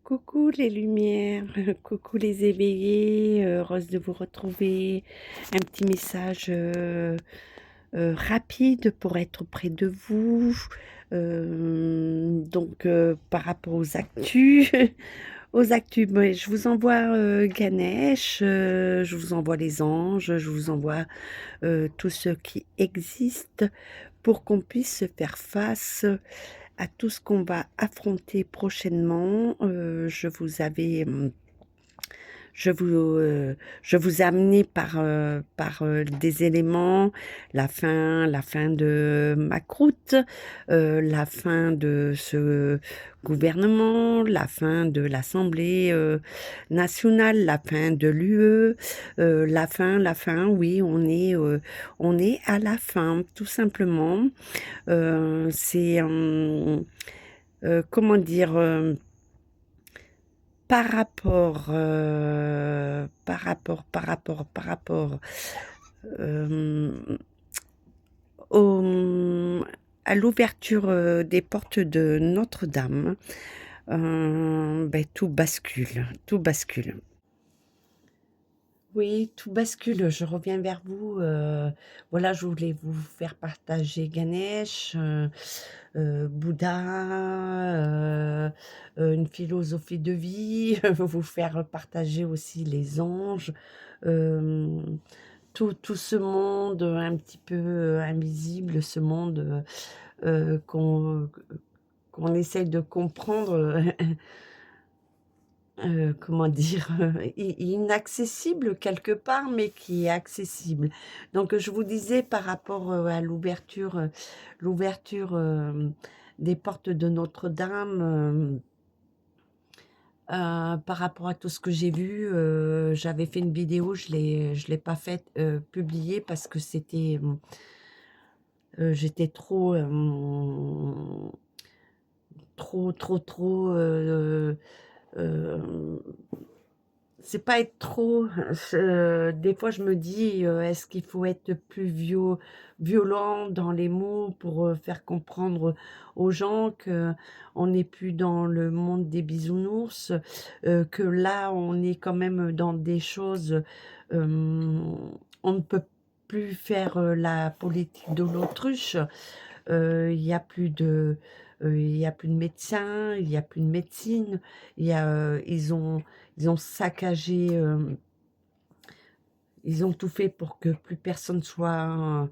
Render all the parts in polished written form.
Coucou les lumières, coucou les éveillés, heureuse de vous retrouver. Un petit message rapide pour être auprès de vous. Par rapport aux actus, aux actus, je vous envoie Ganesh, je vous envoie les anges, je vous envoie tout ce qui existe pour qu'on puisse faire face à tout ce qu'on va affronter prochainement. Je vous, je vous ai amené par des éléments, la fin de ma croûte, la fin de ce gouvernement, la fin de l'Assemblée nationale, la fin de l'UE, la fin, oui, on est à la fin, tout simplement. C'est, comment dire, par rapport euh, au- à l'ouverture des portes de Notre-Dame, tout bascule, tout bascule. Oui, tout bascule. Je reviens vers vous. Voilà, je voulais vous faire partager Ganesh, Bouddha, une philosophie de vie, vous faire partager aussi les anges, euh, tout ce monde un petit peu invisible, ce monde qu'on essaye de comprendre. Comment dire? Inaccessible quelque part, mais qui est accessible. Donc, je vous disais par rapport, à l'ouverture, des portes de Notre-Dame, par rapport à tout ce que j'ai vu, j'avais fait une vidéo, je l'ai pas faite, publier parce que c'était, j'étais trop, trop, c'est pas être trop, des fois je me dis, est-ce qu'il faut être plus violent dans les mots pour, faire comprendre aux gens qu'on n'est plus dans le monde des bisounours, que là on est quand même dans des choses, on ne peut plus faire, la politique de l'autruche. Il y a plus de, il y a plus de médecins, il y a plus de médecine, il y a, ils ont saccagé, ils ont tout fait pour que plus personne soit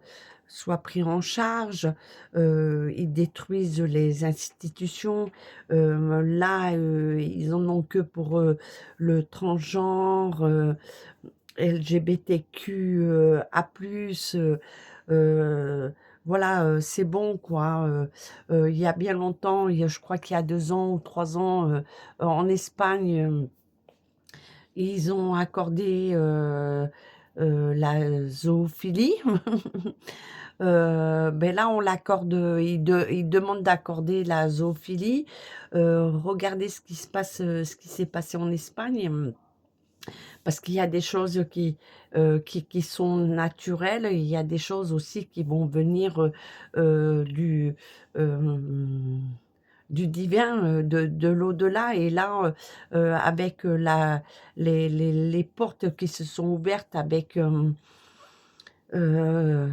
pris en charge. Ils détruisent les institutions. Là, ils en ont que pour le transgenre, LGBTQ, A+, euh, voilà, c'est bon, quoi. Il y a bien longtemps, je crois qu'il y a 2 ans ou 3 ans, en Espagne, ils ont accordé la zoophilie. Là, on l'accorde, ils demandent d'accorder la zoophilie. Regardez ce qui se passe, ce qui s'est passé en Espagne, parce qu'il y a des choses qui sont naturelles, il y a des choses aussi qui vont venir euh, du, euh, du divin, de l'au-delà. Et là, avec les portes qui se sont ouvertes avec euh,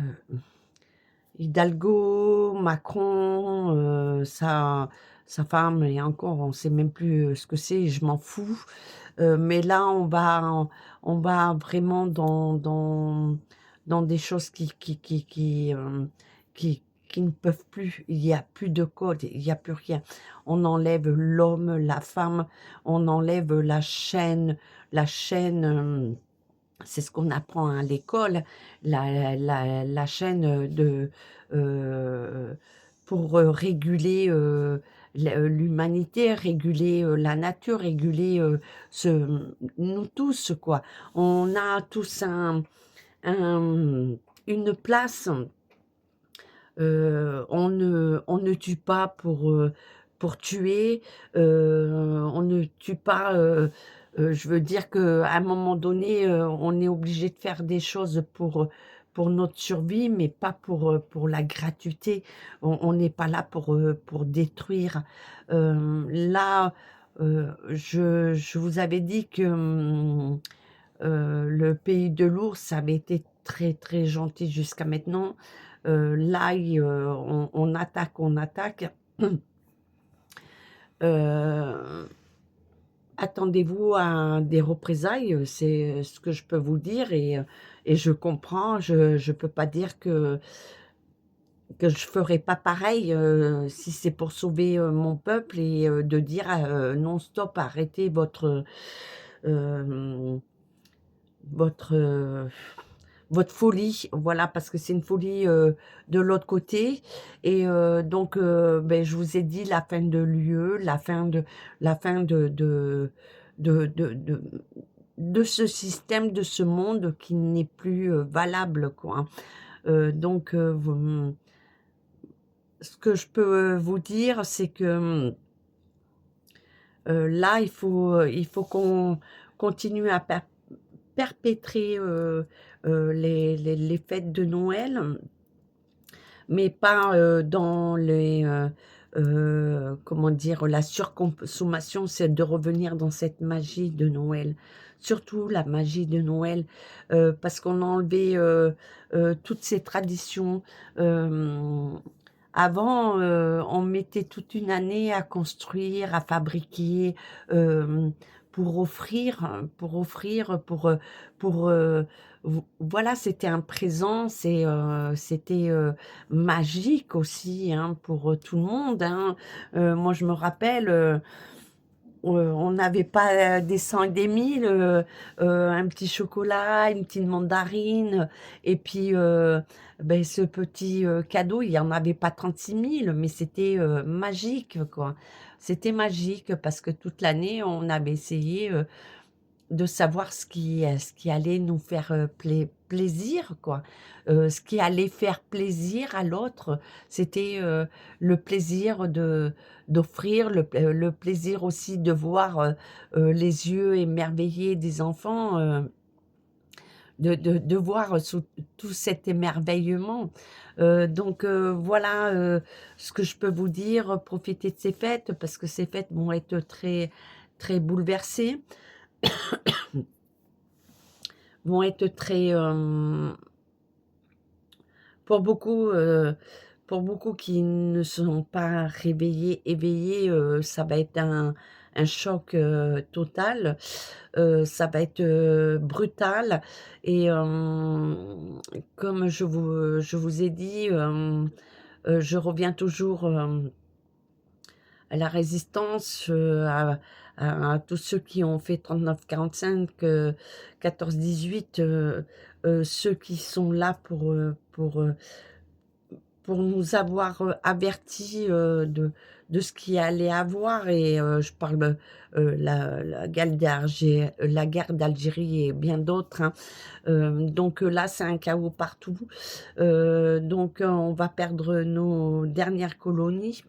Hidalgo, Macron, sa femme, et encore, on ne sait même plus ce que c'est, je m'en fous. Mais là, on va vraiment dans des choses qui ne peuvent plus. Il n'y a plus de code, il n'y a plus rien. On enlève l'homme, la femme, on enlève la chaîne. C'est ce qu'on apprend à l'école, la chaîne pour réguler l'humanité, réguler la nature, réguler nous tous, quoi. On a tous une place. On ne tue pas pour tuer. On ne tue pas. Je veux dire qu'à un moment donné, on est obligé de faire des choses pour notre survie, mais pas pour la gratuité. On n'est pas là pour détruire. Là, Je vous avais dit que le pays de l'ours avait été très très gentil jusqu'à maintenant. Là, on attaque, on attaque. Euh, Attendez-vous à des représailles, c'est ce que je peux vous dire, et je comprends, je peux pas dire que je ferai pas pareil si c'est pour sauver mon peuple, et de dire non stop, arrêtez euh, votre, votre folie, voilà, parce que c'est une folie de l'autre côté. Et donc, ben, je vous ai dit la fin de l'UE, la fin de, de, de, de ce système, de ce monde qui n'est plus valable, quoi. Donc, ce que je peux vous dire, c'est que là, il faut qu'on continue à perpétrer les fêtes de Noël, mais pas dans comment dire, la surconsommation. C'est de revenir dans cette magie de Noël, surtout la magie de Noël, parce qu'on a enlevé toutes ces traditions. euh, Avant, on mettait toute une année à construire, à fabriquer, euh, pour offrir, pour voilà, c'était un présent, c'était magique aussi, hein, pour tout le monde, hein. Moi, je me rappelle, on n'avait pas des 100 et des 1000, un petit chocolat, une petite mandarine, et puis ben, ce petit cadeau, il n'y en avait pas 36 000, mais c'était magique, quoi. C'était magique parce que toute l'année, on avait essayé de savoir ce qui allait nous faire plaisir, quoi. Ce qui allait faire plaisir à l'autre, c'était le plaisir d'offrir, le plaisir aussi de voir les yeux émerveillés des enfants, de voir tout cet émerveillement. Donc voilà ce que je peux vous dire. Profitez de ces fêtes parce que ces fêtes vont être très, très bouleversées, vont être très, pour beaucoup, qui ne sont pas réveillés, éveillés, ça va être un choc total, ça va être brutal, et comme je vous ai dit, je reviens toujours à la résistance, à tous ceux qui ont fait 39-45, 14-18, ceux qui sont là pour nous avoir avertis de ce qui allait avoir. Et je parle la guerre d'Algérie et bien d'autres, hein. Donc là, c'est un chaos partout. Donc on va perdre nos dernières colonies.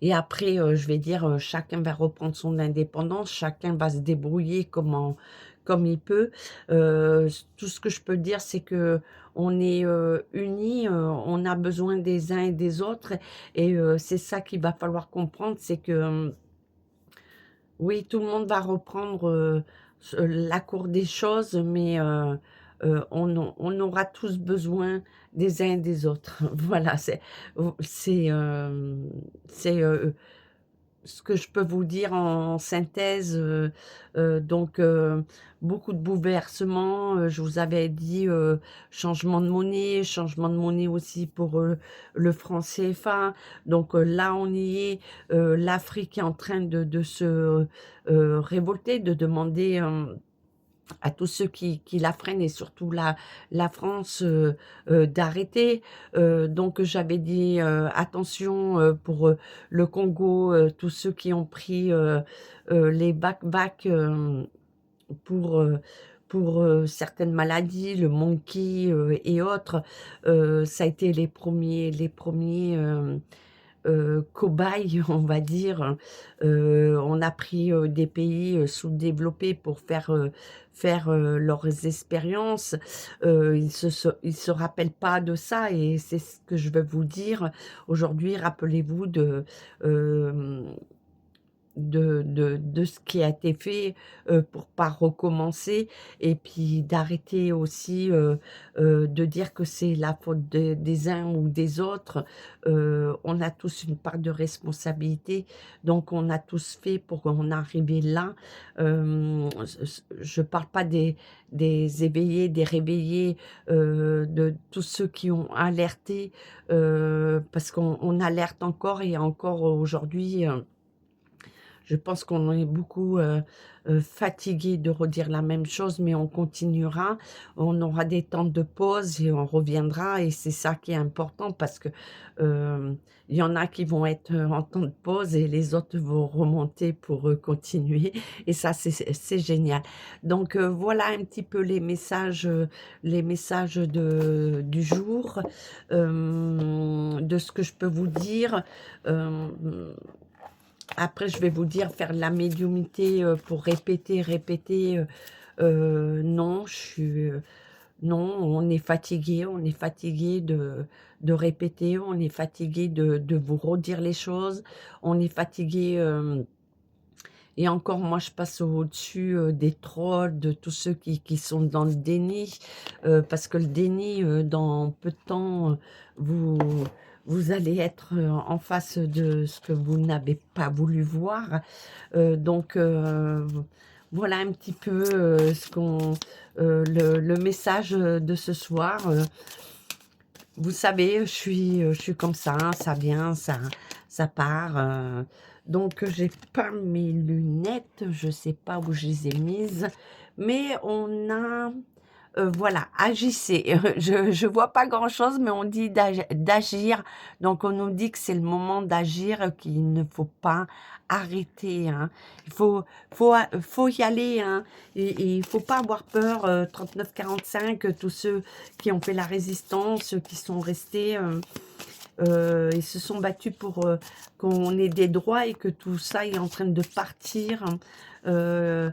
Et après, je vais dire, chacun va reprendre son indépendance, chacun va se débrouiller comme il peut. Tout ce que je peux dire, c'est que on est unis, on a besoin des uns et des autres, et c'est ça qu'il va falloir comprendre, c'est que oui, tout le monde va reprendre la cour des choses, mais on aura tous besoin des uns et des autres. Voilà, c'est, c'est ce que je peux vous dire en synthèse. Donc, beaucoup de bouleversements. Je vous avais dit changement de monnaie aussi pour le franc CFA. Donc là, on y est. L'Afrique est en train de se révolter, de demander à tous ceux qui la freinent, et surtout la France, d'arrêter. Donc j'avais dit attention pour le Congo, tous ceux qui ont pris les back pour certaines maladies, le monkey et autres. Ça a été les premiers cobayes, on va dire. On a pris des pays sous-développés pour faire leurs expériences. Ils se rappellent pas de ça, et c'est ce que je veux vous dire. Aujourd'hui, rappelez-vous euh, de ce qui a été fait, pour pas recommencer et puis d'arrêter aussi, de dire que c'est la faute des uns ou des autres. On a tous une part de responsabilité, donc on a tous fait pour en arriver là. Je parle pas des éveillés, des réveillés, de tous ceux qui ont alerté, parce qu'on alerte encore et encore aujourd'hui, je pense qu'on est beaucoup, fatigués de redire la même chose, mais on continuera. On aura des temps de pause et on reviendra et c'est ça qui est important parce que, il y en a qui vont être, en temps de pause et les autres vont remonter pour, continuer et ça c'est génial. Donc, voilà un petit peu les messages du jour, de ce que je peux vous dire. Après, je vais vous dire, faire de la médiumnité pour répéter, non, non, on est fatigué de répéter, on est fatigué de vous redire les choses, on est fatigué, et encore, moi, je passe au-dessus des trolls, de tous ceux qui sont dans le déni, parce que le déni, dans peu de temps, vous, vous allez être en face de ce que vous n'avez pas voulu voir. Donc, voilà un petit peu le message de ce soir. Vous savez, je suis comme ça, hein, ça vient, ça part. Donc, j'ai pas mes lunettes, je sais pas où je les ai mises, mais on a, voilà, agissez. Je vois pas grand-chose, mais on dit d'agir. Donc, on nous dit que c'est le moment d'agir, qu'il ne faut pas arrêter. Hein. Il faut y aller. Hein. Et il faut pas avoir peur. 39-45, tous ceux qui ont fait la résistance, ceux qui sont restés, ils se sont battus pour qu'on ait des droits et que tout ça est en train de partir. Hein.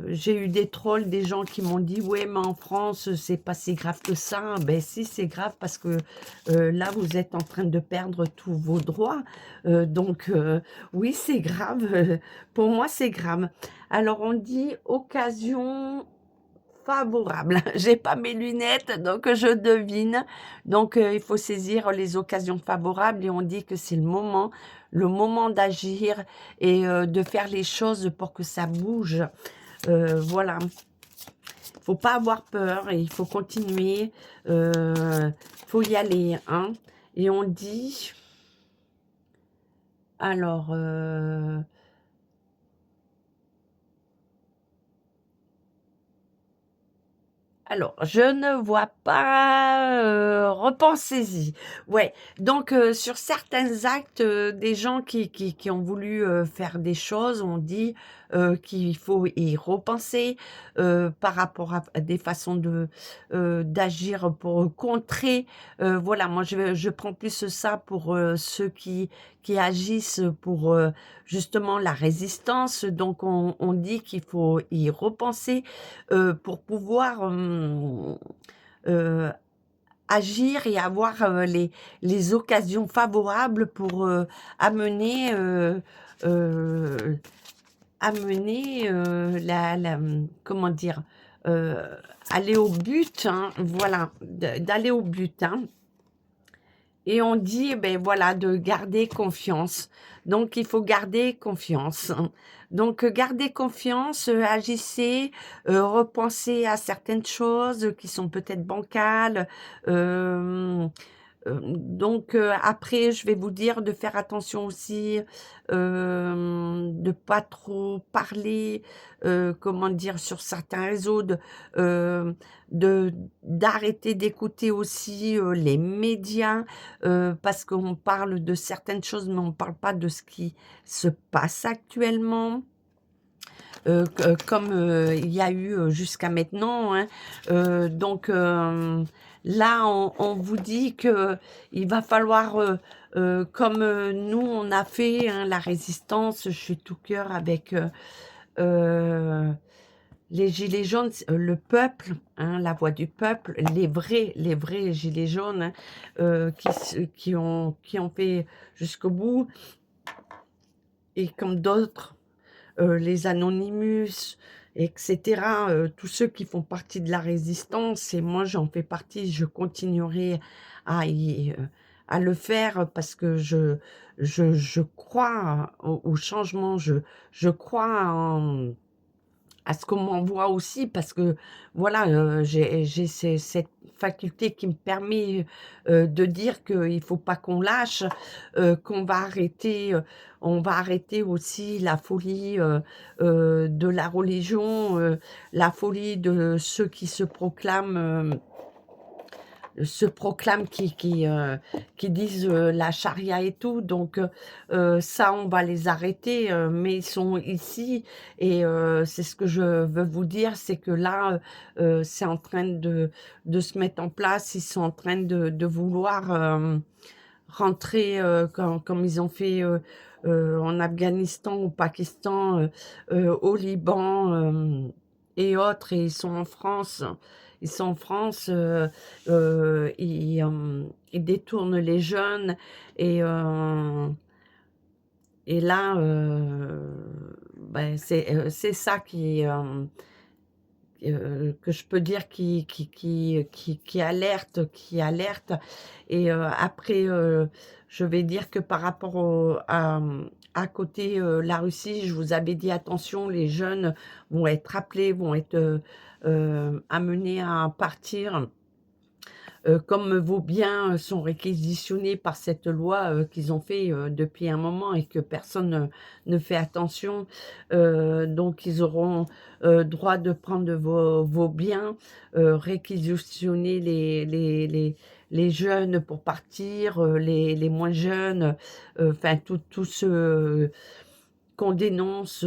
J'ai eu des trolls, des gens qui m'ont dit ouais mais en France c'est pas si grave que ça. Ben si, c'est grave parce que là vous êtes en train de perdre tous vos droits. Donc oui, c'est grave. Pour moi c'est grave. Alors on dit occasion favorable. J'ai pas mes lunettes, donc je devine. Donc il faut saisir les occasions favorables et on dit que c'est le moment d'agir et de faire les choses pour que ça bouge. Voilà. Faut pas avoir peur et il faut continuer. Faut y aller, hein. Et on dit, alors, alors, je ne vois pas, repensez-y. Ouais, donc sur certains actes, des gens qui ont voulu faire des choses, on dit qu'il faut y repenser par rapport à des façons d'agir pour contrer. Voilà, moi je prends plus ça pour ceux qui agissent pour justement la résistance. Donc on dit qu'il faut y repenser pour pouvoir heu, agir et avoir les occasions favorables pour amener, heu, amener comment dire? Heu, aller au but, hein, voilà, d'aller au but, hein. Et on dit, ben voilà, de garder confiance. Donc, il faut garder confiance. Donc, garder confiance, agissez, repensez à certaines choses qui sont peut-être bancales. euh, donc après, je vais vous dire de faire attention aussi, de pas trop parler, comment dire, sur certains réseaux, de d'arrêter d'écouter aussi, les médias, parce qu'on parle de certaines choses, mais on parle pas de ce qui se passe actuellement. Comme il y a eu jusqu'à maintenant. Hein. Donc là, on vous dit que il va falloir, comme nous on a fait hein, la résistance, je suis tout cœur avec euh, les gilets jaunes, le peuple, hein, la voix du peuple, les vrais gilets jaunes hein, qui ont fait jusqu'au bout. et comme d'autres, les Anonymous, et cetera, tous ceux qui font partie de la résistance et moi j'en fais partie, je continuerai à le faire parce que je crois au changement, je crois à ce qu'on m'envoie aussi parce que voilà, j'ai cette faculté qui me permet, de dire qu'il faut pas qu'on lâche, qu'on va arrêter, on va arrêter aussi la folie, de la religion, la folie de ceux qui se proclament qui disent, la charia et tout donc ça on va les arrêter, mais ils sont ici et c'est ce que je veux vous dire, c'est que là, c'est en train de se mettre en place. Ils sont en train de vouloir, rentrer, comme ils ont fait, en Afghanistan, au Pakistan, au Liban, et autres et ils sont en France. Ils sont en France, ils détournent les jeunes et là, c'est ça que je peux dire qui alerte et après, je vais dire que par rapport à côté, la Russie, je vous avais dit: «Attention, les jeunes vont être appelés, vont être, amenés à partir». Comme vos biens sont réquisitionnés par cette loi, qu'ils ont fait, depuis un moment et que personne ne fait attention, donc ils auront, droit de prendre vos biens, réquisitionner les jeunes pour partir, les moins jeunes, enfin tout ce qu'on dénonce,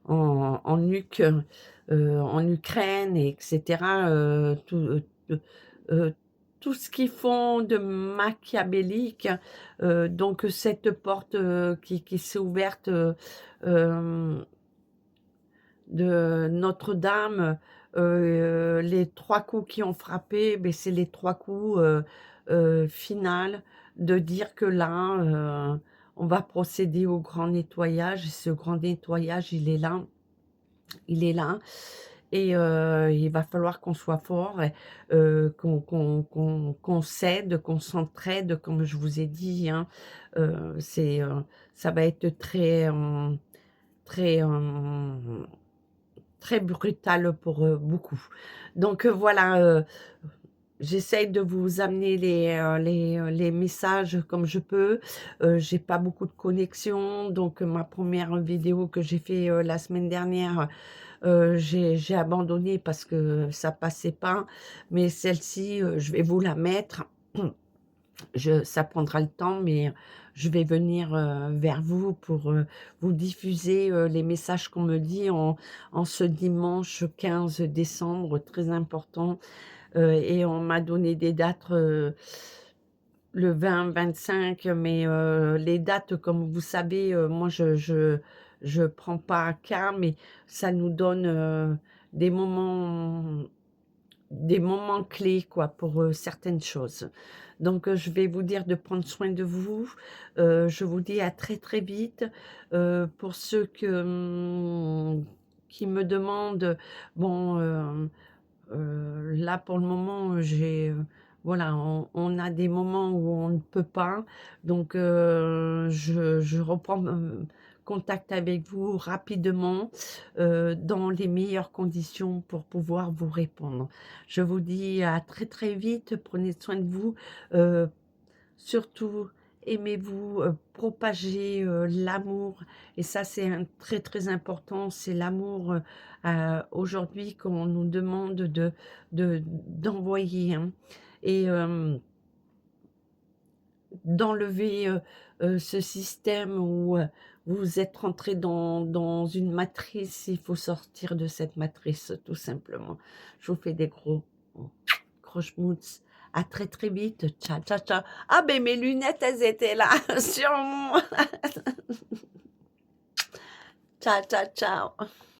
en Ukraine et cetera, heu, tout ce qu'ils font de machiavélique, donc cette porte, qui s'est ouverte, de Notre-Dame, les 3 coups qui ont frappé, beh, c'est les 3 coups, finals de dire que là, on va procéder au grand nettoyage et ce grand nettoyage, il est là et il va falloir qu'on soit fort et qu'on s'aide, qu'on s'entraide comme je vous ai dit, hein. Ça va être très, très brutal pour, beaucoup. Donc voilà, j'essaye de vous amener les messages comme je peux. J'ai pas beaucoup de connexion, donc ma première vidéo que j'ai fait, la semaine dernière, j'ai abandonné parce que ça passait pas. Mais celle-ci, je vais vous la mettre. Ça prendra le temps, mais je vais venir, vers vous pour, vous diffuser, les messages qu'on me dit en ce dimanche 15 décembre, très important. Et on m'a donné des dates, le 20-25, mais les dates, comme vous savez, moi je prends pas à cœur, mais ça nous donne, des moments clés quoi pour, certaines choses. Donc je vais vous dire de prendre soin de vous. Je vous dis à très, très vite. Pour ceux qui me demandent, bon, là pour le moment, voilà, on a des moments où on ne peut pas, donc je reprends, contact avec vous rapidement, dans les meilleures conditions pour pouvoir vous répondre. Je vous dis à très, très vite, prenez soin de vous, heu, surtout aimez-vous, propagez, l'amour et ça c'est un très, très important, c'est l'amour, aujourd'hui qu'on nous demande d'envoyer, hein et d'enlever, ce système où, vous êtes rentrés dans une matrice. Il faut sortir de cette matrice, tout simplement. Je vous fais des gros schmouts. À très, très vite. Ciao, ciao, ciao. Ah ben mes lunettes, elles étaient là sur mon ciao, ciao, ciao.